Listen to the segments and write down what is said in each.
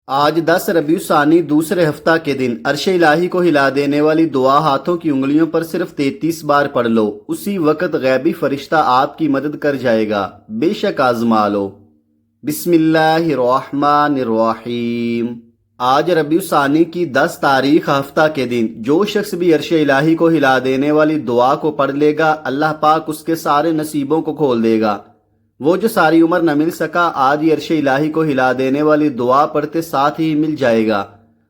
آج 10 ربیع ثانی دوسرے ہفتہ کے دن عرش الہی کو ہلا دینے والی دعا ہاتھوں کی انگلیوں پر صرف 33 بار پڑھ لو، اسی وقت غیبی فرشتہ آپ کی مدد کر جائے گا، بے شک آزما لو۔ بسم اللہ الرحمن الرحیم۔ آج ربیع ثانی کی 10 تاریخ ہفتہ کے دن جو شخص بھی عرش الہی کو ہلا دینے والی دعا کو پڑھ لے گا، اللہ پاک اس کے سارے نصیبوں کو کھول دے گا۔ وہ جو ساری عمر نہ مل سکا، آج یہ عرش الہی کو ہلا دینے والی دعا پڑھتے ساتھ ہی مل جائے گا۔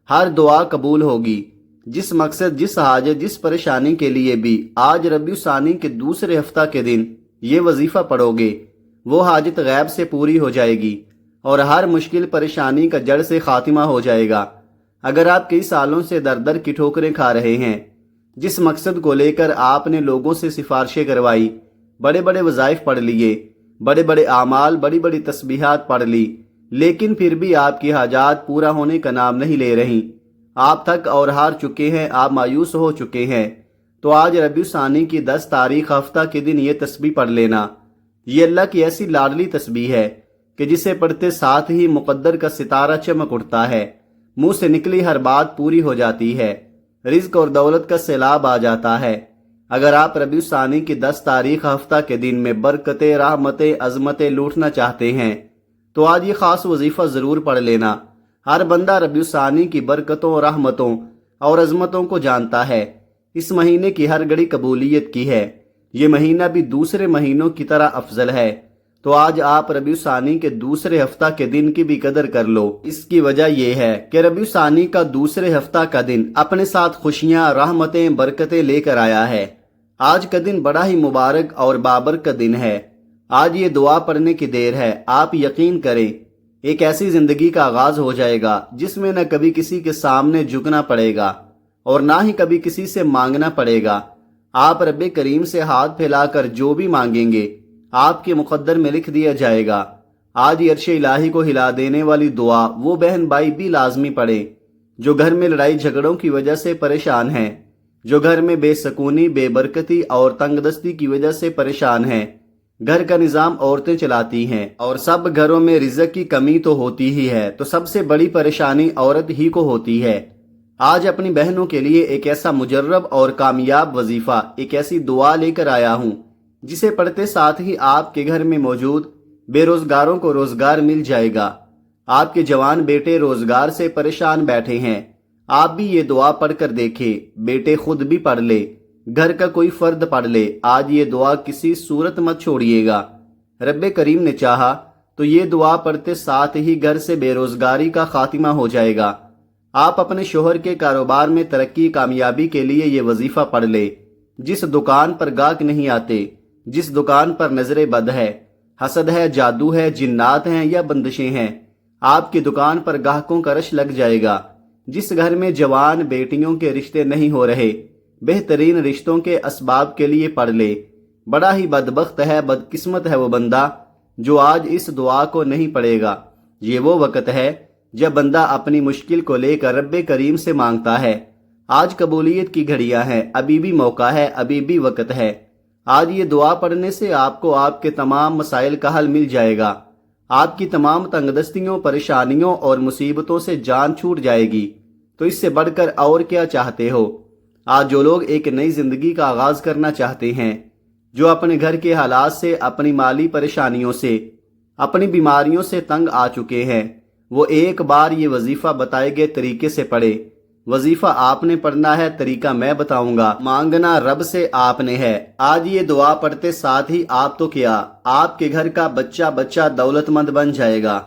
ہر دعا قبول ہوگی۔ جس مقصد، جس حاجت، جس پریشانی کے لیے بھی آج ربیع ثانی کے دوسرے ہفتہ کے دن یہ وظیفہ پڑھو گے، وہ حاجت غیب سے پوری ہو جائے گی اور ہر مشکل پریشانی کا جڑ سے خاتمہ ہو جائے گا۔ اگر آپ کئی سالوں سے در در کی ٹھوکریں کھا رہے ہیں، جس مقصد کو لے کر آپ نے لوگوں سے سفارشیں کروائی، بڑے بڑے وظائف پڑھ لیے، بڑے بڑے اعمال، بڑی بڑی تسبیحات پڑھ لی، لیکن پھر بھی آپ کی حاجات پورا ہونے کا نام نہیں لے رہی، آپ تھک اور ہار چکے ہیں، آپ مایوس ہو چکے ہیں، تو آج ربیع ثانی کی 10 تاریخ ہفتہ کے دن یہ تسبیح پڑھ لینا۔ یہ اللہ کی ایسی لاڈلی تسبیح ہے کہ جسے پڑھتے ساتھ ہی مقدر کا ستارہ چمک اٹھتا ہے، منہ سے نکلی ہر بات پوری ہو جاتی ہے، رزق اور دولت کا سیلاب آ جاتا ہے۔ اگر آپ ربیع ثانی کی 10 تاریخ ہفتہ کے دن میں برکتیں، رحمتیں، عظمتیں لوٹنا چاہتے ہیں تو آج یہ خاص وظیفہ ضرور پڑھ لینا۔ ہر بندہ ربیع ثانی کی برکتوں، رحمتوں اور عظمتوں کو جانتا ہے۔ اس مہینے کی ہر گھڑی قبولیت کی ہے۔ یہ مہینہ بھی دوسرے مہینوں کی طرح افضل ہے، تو آج آپ ربیع ثانی کے دوسرے ہفتہ کے دن کی بھی قدر کر لو۔ اس کی وجہ یہ ہے کہ ربیع ثانی کا دوسرے ہفتہ کا دن اپنے ساتھ خوشیاں، رحمتیں، برکتیں لے کر آیا ہے۔ آج کا دن بڑا ہی مبارک اور بابرکت دن ہے۔ آج یہ دعا پڑھنے کی دیر ہے۔ آپ یقین کریں، ایک ایسی زندگی کا آغاز ہو جائے گا جس میں نہ کبھی کسی کے سامنے جھکنا پڑے گا اور نہ ہی کبھی کسی سے مانگنا پڑے گا۔ آپ رب کریم سے ہاتھ پھیلا کر جو بھی مانگیں گے، آپ کے مقدر میں لکھ دیا جائے گا۔ آج یہ عرش الہی کو ہلا دینے والی دعا وہ بہن بھائی بھی لازمی پڑھیں جو گھر میں لڑائی جھگڑوں کی وجہ سے پریشان ہیں، جو گھر میں بے سکونی، بے برکتی اور تنگ دستی کی وجہ سے پریشان ہیں۔ گھر کا نظام عورتیں چلاتی ہیں اور سب گھروں میں رزق کی کمی تو ہوتی ہی ہے، تو سب سے بڑی پریشانی عورت ہی کو ہوتی ہے۔ آج اپنی بہنوں کے لیے ایک ایسا مجرب اور کامیاب وظیفہ، ایک ایسی دعا لے کر آیا ہوں جسے پڑھتے ساتھ ہی آپ کے گھر میں موجود بے روزگاروں کو روزگار مل جائے گا۔ آپ کے جوان بیٹے روزگار سے پریشان بیٹھے ہیں، آپ بھی یہ دعا پڑھ کر دیکھیں۔ بیٹے خود بھی پڑھ لے، گھر کا کوئی فرد پڑھ لے۔ آج یہ دعا کسی صورت مت چھوڑیے گا۔ رب کریم نے چاہا تو یہ دعا پڑھتے ساتھ ہی گھر سے بے روزگاری کا خاتمہ ہو جائے گا۔ آپ اپنے شوہر کے کاروبار میں ترقی، کامیابی کے لیے یہ وظیفہ پڑھ لے۔ جس دکان پر گاہک نہیں آتے، جس دکان پر نظر بد ہے، حسد ہے، جادو ہے، جنات ہیں یا بندشیں ہیں، آپ کی دکان پر گاہکوں کا رش لگ جائے گا۔ جس گھر میں جوان بیٹیوں کے رشتے نہیں ہو رہے، بہترین رشتوں کے اسباب کے لیے پڑھ لے۔ بڑا ہی بدبخت ہے، بدقسمت ہے وہ بندہ جو آج اس دعا کو نہیں پڑھے گا۔ یہ وہ وقت ہے جب بندہ اپنی مشکل کو لے کر رب کریم سے مانگتا ہے۔ آج قبولیت کی گھڑیاں ہیں، ابھی بھی موقع ہے، ابھی بھی وقت ہے۔ آج یہ دعا پڑھنے سے آپ کو آپ کے تمام مسائل کا حل مل جائے گا۔ آپ کی تمام تنگ دستیوں، پریشانیوں اور مصیبتوں سے جان چھوٹ جائے گی۔ تو اس سے بڑھ کر اور کیا چاہتے ہو؟ آج جو لوگ ایک نئی زندگی کا آغاز کرنا چاہتے ہیں، جو اپنے گھر کے حالات سے، اپنی مالی پریشانیوں سے، اپنی بیماریوں سے تنگ آ چکے ہیں، وہ ایک بار یہ وظیفہ بتائے گئے طریقے سے پڑھے۔ وظیفہ آپ نے پڑھنا ہے، طریقہ میں بتاؤں گا، مانگنا رب سے آپ نے ہے۔ آج یہ دعا پڑھتے ساتھ ہی آپ تو کیا، آپ کے گھر کا بچہ دولت مند بن جائے گا،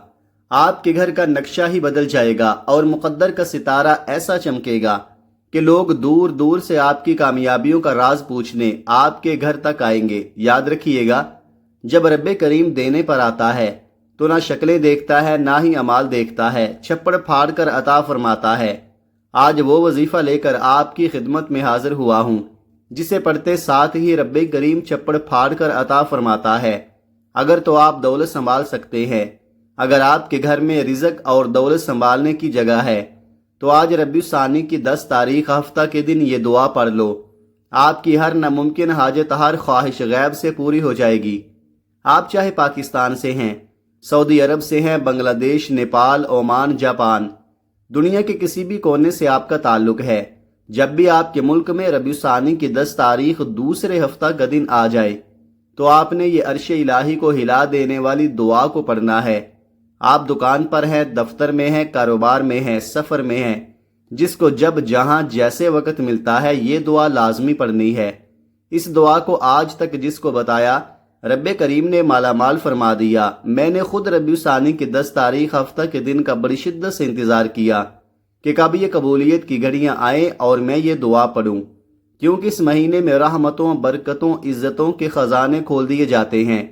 آپ کے گھر کا نقشہ ہی بدل جائے گا اور مقدر کا ستارہ ایسا چمکے گا کہ لوگ دور دور سے آپ کی کامیابیوں کا راز پوچھنے آپ کے گھر تک آئیں گے۔ یاد رکھیے گا، جب رب کریم دینے پر آتا ہے تو نہ شکلیں دیکھتا ہے، نہ ہی اعمال دیکھتا ہے، چھپڑ پھاڑ کر عطا فرماتا ہے۔ آج وہ وظیفہ لے کر آپ کی خدمت میں حاضر ہوا ہوں جسے پڑھتے ساتھ ہی رب کریم چھپڑ پھاڑ کر عطا فرماتا ہے۔ اگر تو آپ دولت سنبھال سکتے ہیں، اگر آپ کے گھر میں رزق اور دولت سنبھالنے کی جگہ ہے، تو آج ربیع ثانی کی 10 تاریخ ہفتہ کے دن یہ دعا پڑھ لو۔ آپ کی ہر ناممکن حاجت، ہر خواہش غیب سے پوری ہو جائے گی۔ آپ چاہے پاکستان سے ہیں، سعودی عرب سے ہیں، بنگلہ دیش، نیپال، عمان، جاپان، دنیا کے کسی بھی کونے سے آپ کا تعلق ہے، جب بھی آپ کے ملک میں ربیع الثانی کی 10 تاریخ دوسرے ہفتہ کا دن آ جائے تو آپ نے یہ عرش الہی کو ہلا دینے والی دعا کو پڑھنا ہے۔ آپ دکان پر ہیں، دفتر میں ہیں، کاروبار میں ہیں، سفر میں ہیں، جس کو جب جہاں جیسے وقت ملتا ہے یہ دعا لازمی پڑھنی ہے۔ اس دعا کو آج تک جس کو بتایا رب کریم نے مالا مال فرما دیا۔ میں نے خود ربیع الثانی کی 10 تاریخ ہفتہ کے دن کا بڑی شدت سے انتظار کیا کہ کب یہ قبولیت کی گھڑیاں آئیں اور میں یہ دعا پڑھوں، کیونکہ اس مہینے میں رحمتوں، برکتوں، عزتوں کے خزانے کھول دیے جاتے ہیں۔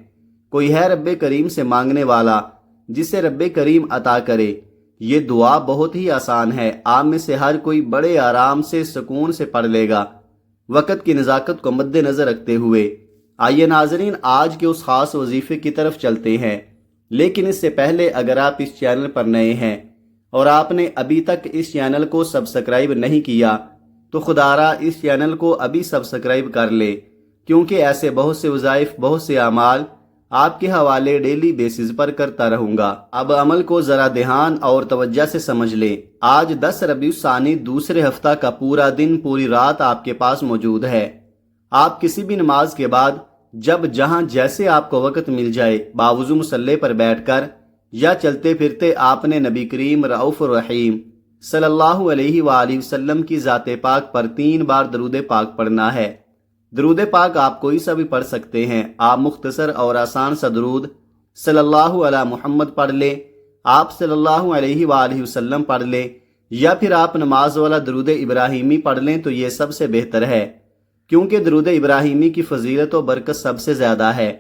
کوئی ہے رب کریم سے مانگنے والا جسے رب کریم عطا کرے؟ یہ دعا بہت ہی آسان ہے، آپ میں سے ہر کوئی بڑے آرام سے سکون سے پڑھ لے گا۔ وقت کی نزاکت کو مد نظر رکھتے ہوئے آئیے ناظرین آج کے اس خاص وظیفے کی طرف چلتے ہیں، لیکن اس سے پہلے اگر آپ اس چینل پر نئے ہیں اور آپ نے ابھی تک اس چینل کو سبسکرائب نہیں کیا تو خدا را اس چینل کو ابھی سبسکرائب کر لے، کیونکہ ایسے بہت سے وظائف، بہت سے اعمال آپ کے حوالے ڈیلی بیسز پر کرتا رہوں گا۔ اب عمل کو ذرا دھیان اور توجہ سے سمجھ لیں۔ آج 10 ربیع الثانی دوسرے ہفتہ کا پورا دن، پوری رات آپ کے پاس موجود ہے۔ آپ کسی بھی نماز کے بعد جب جہاں جیسے آپ کو وقت مل جائے باوضو مصلی پر بیٹھ کر یا چلتے پھرتے آپ نے نبی کریم رؤوف الرحیم صلی اللہ علیہ وآلہ وسلم کی ذات پاک پر 3 بار درود پاک پڑھنا ہے۔ درود پاک آپ کوئی سا بھی پڑھ سکتے ہیں۔ آپ مختصر اور آسان سا درود صلی اللہ علی محمد پڑھ لیں، آپ صلی اللہ علیہ وآلہ وسلم پڑھ لیں، یا پھر آپ نماز والا درود ابراہیمی پڑھ لیں تو یہ سب سے بہتر ہے، کیونکہ درود ابراہیمی کی فضیلت و برکت سب سے زیادہ ہے۔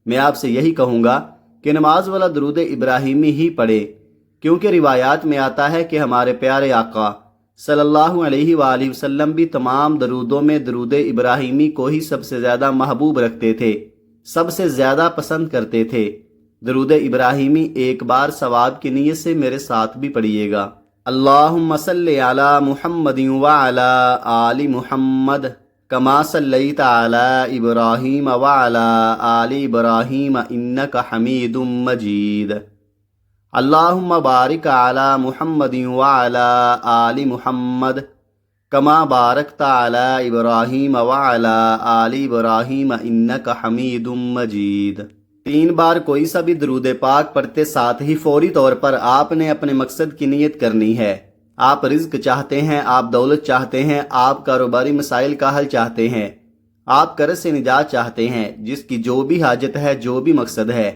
میں آپ سے یہی کہوں گا کہ نماز والا درود ابراہیمی ہی پڑھے، کیونکہ روایات میں آتا ہے کہ ہمارے پیارے آقا صلی اللہ علیہ وآلہ وسلم بھی تمام درودوں میں درود ابراہیمی کو ہی سب سے زیادہ محبوب رکھتے تھے، سب سے زیادہ پسند کرتے تھے۔ درود ابراہیمی ایک بار ثواب کی نیت سے میرے ساتھ بھی پڑھیے گا۔ اللہم صلی علی محمد وعلی آل محمد کما صلیت علی ابراہیم وعلی آل ابراہیم انک حمید مجید۔ اللہم بارک علی محمد وعلی آل محمد کما بارکت علی ابراہیم وعلی آل ابراہیم انک حمید مجید۔ 3 بار کوئی سا بھی درود پاک پڑھتے ساتھ ہی فوری طور پر آپ نے اپنے مقصد کی نیت کرنی ہے۔ آپ رزق چاہتے ہیں، آپ دولت چاہتے ہیں، آپ کاروباری مسائل کا حل چاہتے ہیں، آپ قرض سے نجات چاہتے ہیں، جس کی جو بھی حاجت ہے، جو بھی مقصد ہے،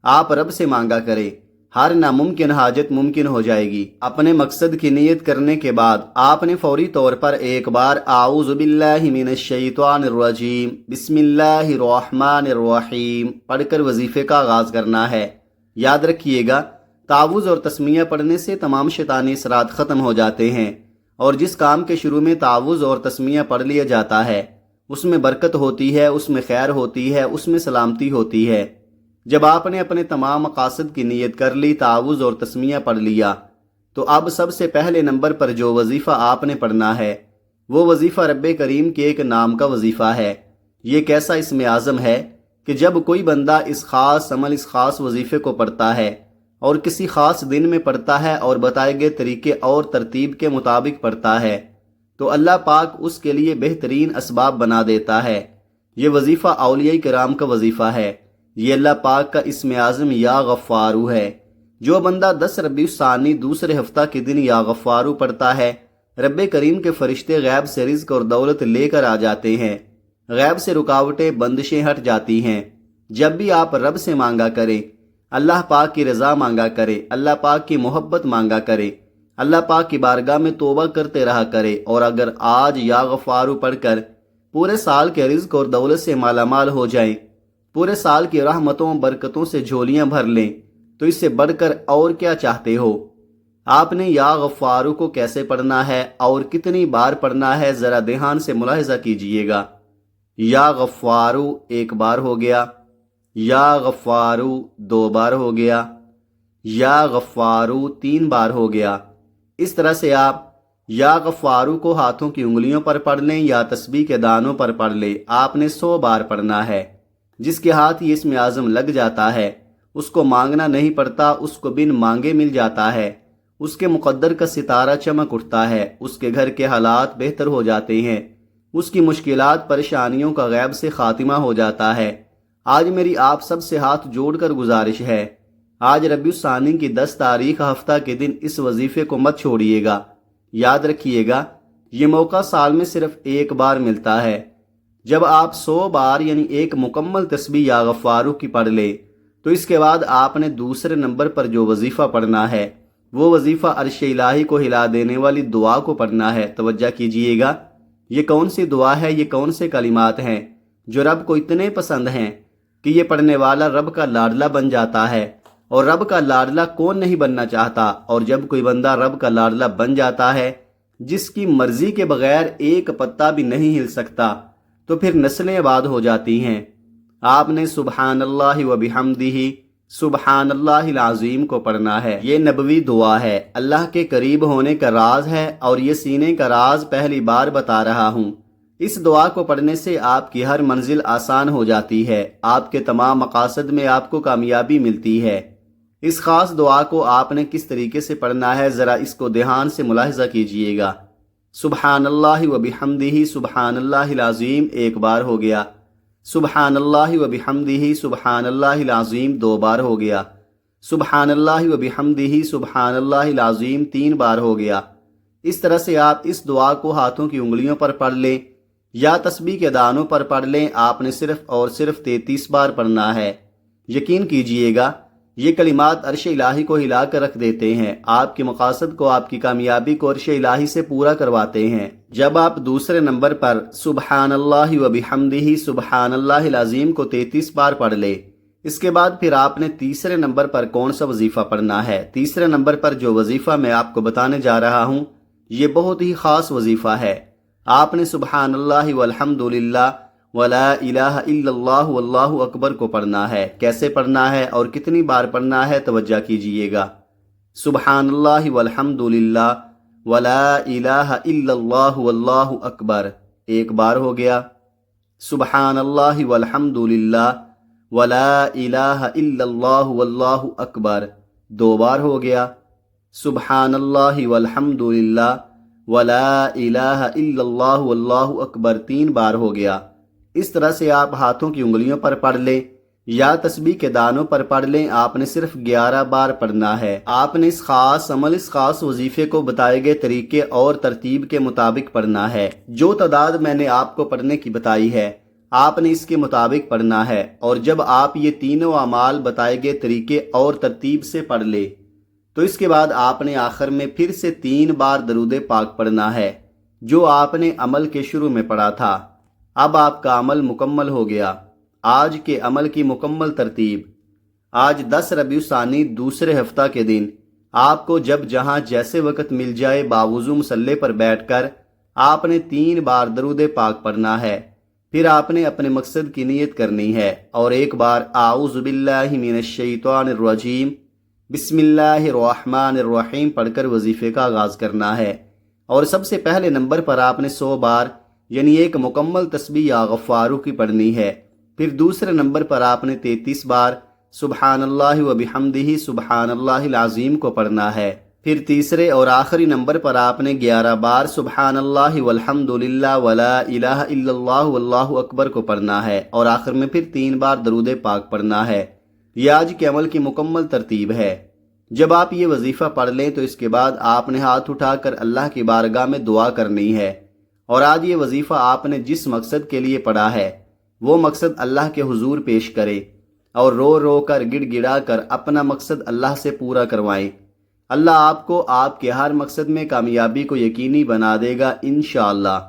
آپ رب سے مانگا کریں، ہر ناممکن حاجت ممکن ہو جائے گی۔ اپنے مقصد کی نیت کرنے کے بعد آپ نے فوری طور پر ایک بار اعوذ باللہ من الشیطان الرجیم بسم اللہ الرحمن الرحیم پڑھ کر وظیفے کا آغاز کرنا ہے۔ یاد رکھیے گا، تعوذ اور تسمیہ پڑھنے سے تمام شیطانی اثرات ختم ہو جاتے ہیں، اور جس کام کے شروع میں تعوذ اور تسمیہ پڑھ لیا جاتا ہے اس میں برکت ہوتی ہے، اس میں خیر ہوتی ہے، اس میں سلامتی ہوتی ہے۔ جب آپ نے اپنے تمام مقاصد کی نیت کر لی، تعوذ اور تسمیہ پڑھ لیا، تو اب سب سے پہلے نمبر پر جو وظیفہ آپ نے پڑھنا ہے وہ وظیفہ رب کریم کے ایک نام کا وظیفہ ہے۔ یہ کیسا اسم اعظم ہے کہ جب کوئی بندہ اس خاص عمل، اس خاص وظیفے کو پڑھتا ہے اور کسی خاص دن میں پڑھتا ہے اور بتائے گئے طریقے اور ترتیب کے مطابق پڑھتا ہے تو اللہ پاک اس کے لیے بہترین اسباب بنا دیتا ہے۔ یہ وظیفہ اولیاء کرام کا وظیفہ ہے، یہ اللہ پاک کا اسم اعظم یا غفارو ہے۔ جو بندہ 10 ربیع الثانی دوسرے ہفتہ کے دن یا غفارو پڑھتا ہے، رب کریم کے فرشتے غیب سے رزق اور دولت لے کر آ جاتے ہیں، غیب سے رکاوٹیں، بندشیں ہٹ جاتی ہیں۔ جب بھی آپ رب سے مانگا کریں، اللہ پاک کی رضا مانگا کرے، اللہ پاک کی محبت مانگا کرے، اللہ پاک کی بارگاہ میں توبہ کرتے رہا کرے، اور اگر آج یا غفارو پڑھ کر پورے سال کے رزق اور دولت سے مالا مال ہو جائیں، پورے سال کی رحمتوں برکتوں سے جھولیاں بھر لیں، تو اس سے بڑھ کر اور کیا چاہتے ہو؟ آپ نے یا غفارو کو کیسے پڑھنا ہے اور کتنی بار پڑھنا ہے ذرا دھیان سے ملاحظہ کیجئے گا۔ یا غفارو 1 بار ہو گیا، یا غفارو 2 بار ہو گیا، یا غفارو 3 بار ہو گیا۔ اس طرح سے آپ یا غفارو کو ہاتھوں کی انگلیوں پر پڑھ لیں یا تسبیح کے دانوں پر پڑھ لیں۔ آپ نے 100 بار پڑھنا ہے۔ جس کے ہاتھ یہ اسم اعظم لگ جاتا ہے اس کو مانگنا نہیں پڑتا، اس کو بن مانگے مل جاتا ہے۔ اس کے مقدر کا ستارہ چمک اٹھتا ہے، اس کے گھر کے حالات بہتر ہو جاتے ہیں، اس کی مشکلات پریشانیوں کا غیب سے خاتمہ ہو جاتا ہے۔ آج میری آپ سب سے ہاتھ جوڑ کر گزارش ہے، آج ربیع الثانی کی 10 تاریخ ہفتہ کے دن اس وظیفے کو مت چھوڑیے گا۔ یاد رکھیے گا، یہ موقع سال میں صرف ایک بار ملتا ہے۔ جب آپ 100 بار یعنی ایک مکمل تسبیح یا غفارو کی پڑھ لیں تو اس کے بعد آپ نے دوسرے نمبر پر جو وظیفہ پڑھنا ہے وہ وظیفہ عرش الہی کو ہلا دینے والی دعا کو پڑھنا ہے۔ توجہ کیجئے گا، یہ کون سی دعا ہے، یہ کون سے کلمات ہیں جو رب کو اتنے پسند ہیں کہ یہ پڑھنے والا رب کا لاڈلا بن جاتا ہے۔ اور رب کا لاڈلا کون نہیں بننا چاہتا، اور جب کوئی بندہ رب کا لاڈلا بن جاتا ہے جس کی مرضی کے بغیر ایک پتا بھی نہیں ہل سکتا، تو پھر نسلیں آباد ہو جاتی ہیں۔ آپ نے سبحان اللہ و بحمدہ سبحان اللہ العظیم کو پڑھنا ہے۔ یہ نبوی دعا ہے، اللہ کے قریب ہونے کا راز ہے، اور یہ سینے کا راز پہلی بار بتا رہا ہوں۔ اس دعا کو پڑھنے سے آپ کی ہر منزل آسان ہو جاتی ہے، آپ کے تمام مقاصد میں آپ کو کامیابی ملتی ہے۔ اس خاص دعا کو آپ نے کس طریقے سے پڑھنا ہے، ذرا اس کو دھیان سے ملاحظہ کیجئے گا۔ سبحان اللہ و بحمدہ سبحان اللہ العظیم ایک بار ہو گیا، سبحان اللہ و بحمدہ سبحان اللہ العظیم 2 بار ہو گیا، سبحان اللہ و بحمدہ سبحان اللہ العظیم 3 بار ہو گیا۔ اس طرح سے آپ اس دعا کو ہاتھوں کی انگلیوں پر پڑھ لیں یا تسبیح کے دانوں پر پڑھ لیں، آپ نے صرف اور صرف 33 بار پڑھنا ہے۔ یقین کیجئے گا، یہ کلمات عرش الہی کو ہلا کر رکھ دیتے ہیں، آپ کے مقاصد کو، آپ کی کامیابی کو عرش الہی سے پورا کرواتے ہیں۔ جب آپ دوسرے نمبر پر سبحان اللہ و بحمدہ سبحان اللہ العظیم کو 33 بار پڑھ لے، اس کے بعد پھر آپ نے تیسرے نمبر پر کون سا وظیفہ پڑھنا ہے۔ تیسرے نمبر پر جو وظیفہ میں آپ کو بتانے جا رہا ہوں یہ بہت ہی خاص وظیفہ ہے۔ آپ نے سبحان اللہ والحمد للہ ولا الہ الا اللہ واللہ اکبر کو پڑھنا ہے۔ کیسے پڑھنا ہے اور کتنی بار پڑھنا ہے، توجہ کیجئے گا۔ سبحان اللہ والحمد للہ ولا الہ الا اللہ واللہ اکبر 1 بار ہو گیا، سبحان اللہ والحمد للہ ولا الہ الا اللہ واللہ اکبر 2 بار ہو گیا، سبحان اللہ والحمد للہ ولا الہ الا اللہ واللہ اکبر 3 بار ہو گیا۔ اس طرح سے آپ ہاتھوں کی انگلیوں پر پڑھ لیں یا تسبیح کے دانوں پر پڑھ لیں، آپ نے صرف 11 بار پڑھنا ہے۔ آپ نے اس خاص عمل، اس خاص وظیفے کو بتائے گئے طریقے اور ترتیب کے مطابق پڑھنا ہے۔ جو تعداد میں نے آپ کو پڑھنے کی بتائی ہے آپ نے اس کے مطابق پڑھنا ہے، اور جب آپ یہ تینوں اعمال بتائے گئے طریقے اور ترتیب سے پڑھ لیں تو اس کے بعد آپ نے آخر میں پھر سے 3 بار درود پاک پڑھنا ہے جو آپ نے عمل کے شروع میں پڑھا تھا۔ اب آپ کا عمل مکمل ہو گیا۔ آج کے عمل کی مکمل ترتیب: آج 10 ربیع الثانی دوسرے ہفتہ کے دن آپ کو جب جہاں جیسے وقت مل جائے باوضو مصلی پر بیٹھ کر آپ نے 3 بار درود پاک پڑھنا ہے۔ پھر آپ نے اپنے مقصد کی نیت کرنی ہے اور 1 بار اعوذ باللہ من الشیطان الرجیم بسم اللہ الرحمن الرحیم پڑھ کر وظیفے کا آغاز کرنا ہے۔ اور سب سے پہلے نمبر پر آپ نے 100 بار یعنی ایک مکمل تسبیح یا غفارو کی پڑھنی ہے۔ پھر دوسرے نمبر پر آپ نے 33 بار سبحان اللہ و بحمدہ سبحان اللہ العظیم کو پڑھنا ہے۔ پھر تیسرے اور آخری نمبر پر آپ نے 11 بار سبحان اللہ والحمد للہ ولا الہ الا اللہ واللہ اکبر کو پڑھنا ہے، اور آخر میں پھر 3 بار درود پاک پڑھنا ہے۔ یہ آج کے عمل کی مکمل ترتیب ہے۔ جب آپ یہ وظیفہ پڑھ لیں تو اس کے بعد آپ نے ہاتھ اٹھا کر اللہ کی بارگاہ میں دعا کرنی ہے، اور آج یہ وظیفہ آپ نے جس مقصد کے لیے پڑھا ہے وہ مقصد اللہ کے حضور پیش کرے اور رو رو کر گڑ گڑا کر اپنا مقصد اللہ سے پورا کروائیں۔ اللہ آپ کو آپ کے ہر مقصد میں کامیابی کو یقینی بنا دے گا انشاءاللہ۔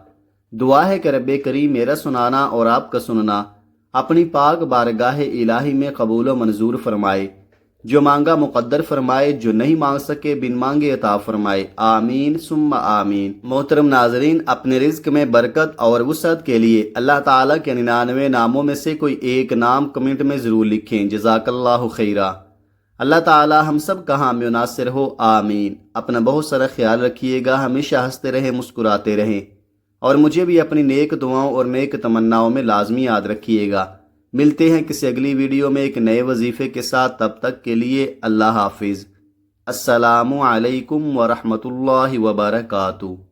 دعا ہے کہ رب کریم میرا سنانا اور آپ کا سننا اپنی پاک بارگاہ الہی میں قبول و منظور فرمائے، جو مانگا مقدر فرمائے، جو نہیں مانگ سکے بن مانگے عطا فرمائے، آمین ثم آمین۔ محترم ناظرین، اپنے رزق میں برکت اور وسعت کے لیے اللہ تعالیٰ کے 99 ناموں میں سے کوئی ایک نام کمنٹ میں ضرور لکھیں۔ جزاک اللہ خیرہ۔ اللہ تعالیٰ ہم سب کا حامی و ناصر ہو، آمین۔ اپنا بہت سارا خیال رکھیے گا، ہمیشہ ہنستے رہیں، مسکراتے رہیں، اور مجھے بھی اپنی نیک دعاؤں اور نیک تمناؤں میں لازمی یاد رکھیے گا۔ ملتے ہیں کسی اگلی ویڈیو میں ایک نئے وظیفے کے ساتھ، تب تک کے لیے اللہ حافظ۔ السلام علیکم ورحمۃ اللہ وبرکاتہ.